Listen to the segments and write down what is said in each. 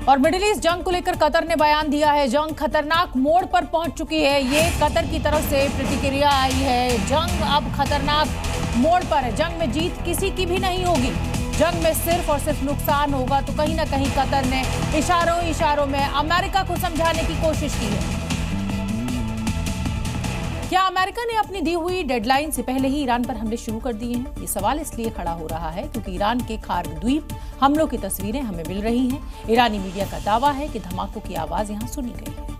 और middle east जंग को लेकर कतर ने बयान दिया है। जंग खतरनाक मोड़ पर पहुंच चुकी है, ये कतर की तरफ से प्रतिक्रिया आई है। जंग अब खतरनाक मोड़ पर है, जंग में जीत किसी की भी नहीं होगी, जंग में सिर्फ और सिर्फ नुकसान होगा। तो कहीं ना कहीं कतर ने इशारों में अमेरिका को समझाने की कोशिश की है। क्या अमेरिका ने अपनी दी हुई डेडलाइन से पहले ही ईरान पर हमले शुरू कर दिए हैं? ये सवाल इसलिए खड़ा हो रहा है क्योंकि ईरान के खार्ग द्वीप हमलों की तस्वीरें हमें मिल रही हैं। ईरानी मीडिया का दावा है कि धमाकों की आवाज यहां सुनी गई है।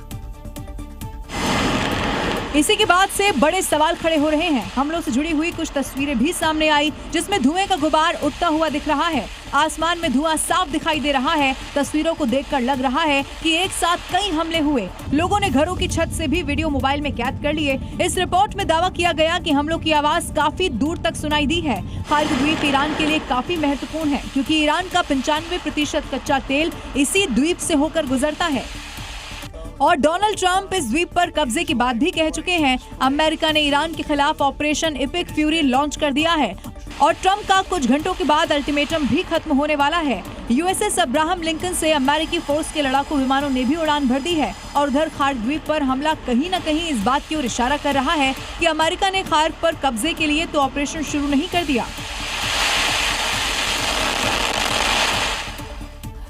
इसी के बाद से बड़े सवाल खड़े हो रहे हैं। हमलों से जुड़ी हुई कुछ तस्वीरें भी सामने आई जिसमें धुएं का गुबार उठता हुआ दिख रहा है। आसमान में धुआं साफ दिखाई दे रहा है। तस्वीरों को देखकर लग रहा है कि एक साथ कई हमले हुए। लोगों ने घरों की छत से भी वीडियो मोबाइल में कैद कर लिए। इस रिपोर्ट में दावा किया गया कि हमलों की आवाज काफी दूर तक सुनाई दी है। खार्ग द्वीप ईरान के लिए काफी महत्वपूर्ण है क्योंकि ईरान का 95% कच्चा तेल इसी द्वीप से होकर गुजरता है। और डोनाल्ड ट्रंप इस द्वीप पर कब्जे की बात भी कह चुके हैं। अमेरिका ने ईरान के खिलाफ ऑपरेशन इपिक फ्यूरी लॉन्च कर दिया है और ट्रंप का कुछ घंटों के बाद अल्टीमेटम भी खत्म होने वाला है। यूएसएस अब्राहम लिंकन से अमेरिकी फोर्स के लड़ाकू विमानों ने भी उड़ान भर दी है और उधर खार्ग द्वीप पर हमला कहीं न कहीं इस बात की ओर इशारा कर रहा है कि अमेरिका ने खार्ग पर कब्जे के लिए तो ऑपरेशन शुरू नहीं कर दिया।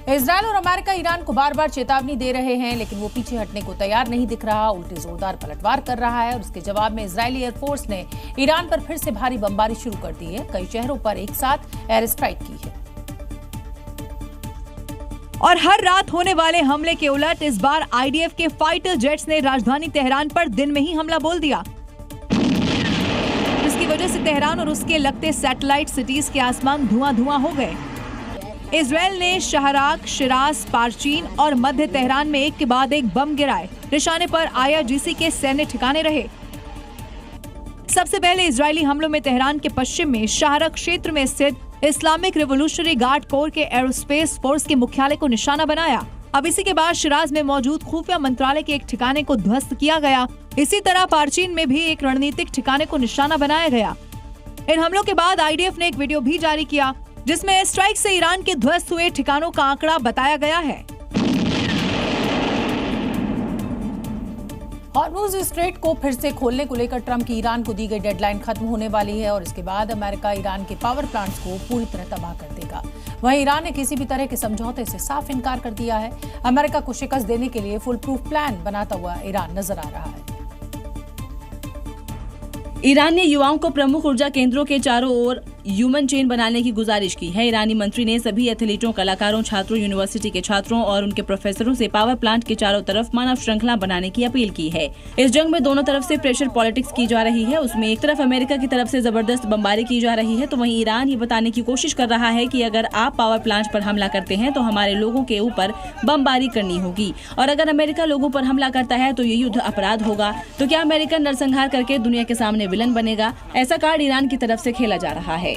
इजरायल और अमेरिका ईरान को बार बार चेतावनी दे रहे हैं, लेकिन वो पीछे हटने को तैयार नहीं दिख रहा, उल्टे जोरदार पलटवार कर रहा है। और उसके जवाब में इजरायली एयरफोर्स ने ईरान पर फिर से भारी बमबारी शुरू कर दी है। कई शहरों पर एक साथ एयर स्ट्राइक की है। और हर रात होने वाले हमले के उलट इस बार आईडीएफ के फाइटर जेट्स ने राजधानी तेहरान पर दिन में ही हमला बोल दिया, जिसकी वजह से तेहरान और उसके लगते सैटेलाइट सिटीज के आसमान धुआं हो गए। इजरायल ने शहराक, शिराज, पारचीन और मध्य तेहरान में एक के बाद एक बम गिराए। निशाने पर आईआरजीसी के सैन्य ठिकाने रहे। सबसे पहले इजरायली हमलों में तेहरान के पश्चिम में शाहराक क्षेत्र में स्थित इस्लामिक रिवोल्यूशनरी गार्ड कोर के एरोस्पेस फोर्स के मुख्यालय को निशाना बनाया। अब इसी के बाद शिराज में मौजूद खुफिया मंत्रालय के एक ठिकाने को ध्वस्त किया गया। इसी तरह पारचीन में भी एक रणनीतिक ठिकाने को निशाना बनाया गया। इन हमलों के बाद आईडीएफ ने एक वीडियो भी जारी किया जिसमें एयर स्ट्राइक से ईरान के ध्वस्त हुए ठिकानों का आंकड़ा बताया गया है। हॉर्मुज़ स्ट्रेट को फिर से खोलने को लेकर ट्रंप की ईरान को दी गई डेडलाइन खत्म होने वाली है और इसके बाद अमेरिका ईरान के पावर प्लांट्स को पूरी तरह तबाह कर देगा। वहीं ईरान ने किसी भी तरह के समझौते से साफ इनकार कर दिया है। अमेरिका को शिकस्त देने के लिए फुल प्रूफ प्लान बनाता हुआ ईरान नजर आ रहा है। ईरान ने युवाओं को प्रमुख ऊर्जा केंद्रों के चारों ओर ह्यूमन चेन बनाने की गुजारिश की है। ईरानी मंत्री ने सभी एथलीटों, कलाकारों, छात्रों, यूनिवर्सिटी के छात्रों और उनके प्रोफेसरों से पावर प्लांट के चारों तरफ मानव श्रृंखला बनाने की अपील की है। इस जंग में दोनों तरफ से प्रेशर पॉलिटिक्स की जा रही है। उसमें एक तरफ अमेरिका की तरफ से जबरदस्त बमबारी की जा रही है, तो वहीं ईरान ये बताने की कोशिश कर रहा है कि अगर आप पावर प्लांट पर हमला करते हैं तो हमारे लोगों के ऊपर बमबारी करनी होगी, और अगर अमेरिका लोगों पर हमला करता है तो ये युद्ध अपराध होगा। तो क्या अमेरिका नरसंहार करके दुनिया के सामने विलन बनेगा? ऐसा कार्ड ईरान की तरफ से खेला जा रहा है।